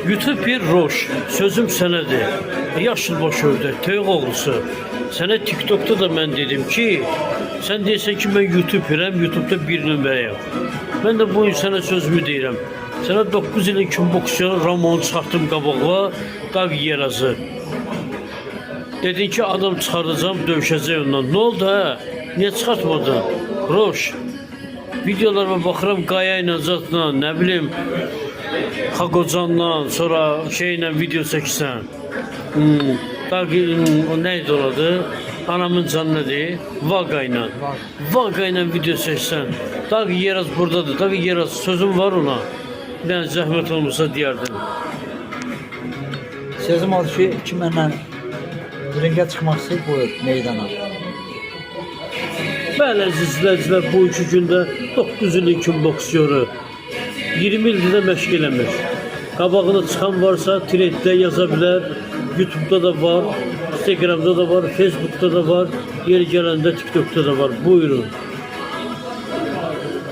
YouTube bir roş, sözüm sənədir. Yaşıl baş ördək, toyuq oğlusu. Sənə TikTok'ta da mən dedim ki, sən deyirsən ki, mən YouTuberəm, YouTube'da bir nömrəyəm. Mən də bu gün sənə sözümü deyirəm. Sənə 9 ilin kickboksçu Ramonu çıxartdım qabağa, Dav Yerazı. Dedin ki, adam çıxardacağım, dövüşəcək ondan. Ne oldu hə? Niyə çıxartmadın? Roş. Videolarıma baxıram, Qaya ilə Zatla, nə bilim, Xaqocanla, sonra şeylə video çəksən. O neydi oladı? Anamın canı nədir? Vaqa ilə. Vaqa ilə video çəksən. Dağ Yeraz buradadır. Dağ Yeraz sözüm var ona. Bir dənə zəhmət olmasa deyərdim. Sözüm oldu ki, mənlə ringə çıxmaq istəyir, buyur meydana. Bəli əziz izləyicilər, bu 2 gündə 9 ilin kickboksçusu 20 ildir də məşq eləmir. Qabağına çıxan varsa trenddə yaza bilər, YouTube'da da var, Instagram'da da var, Facebook'da da var, yeri gələndə TikTok'da da var. Buyurun.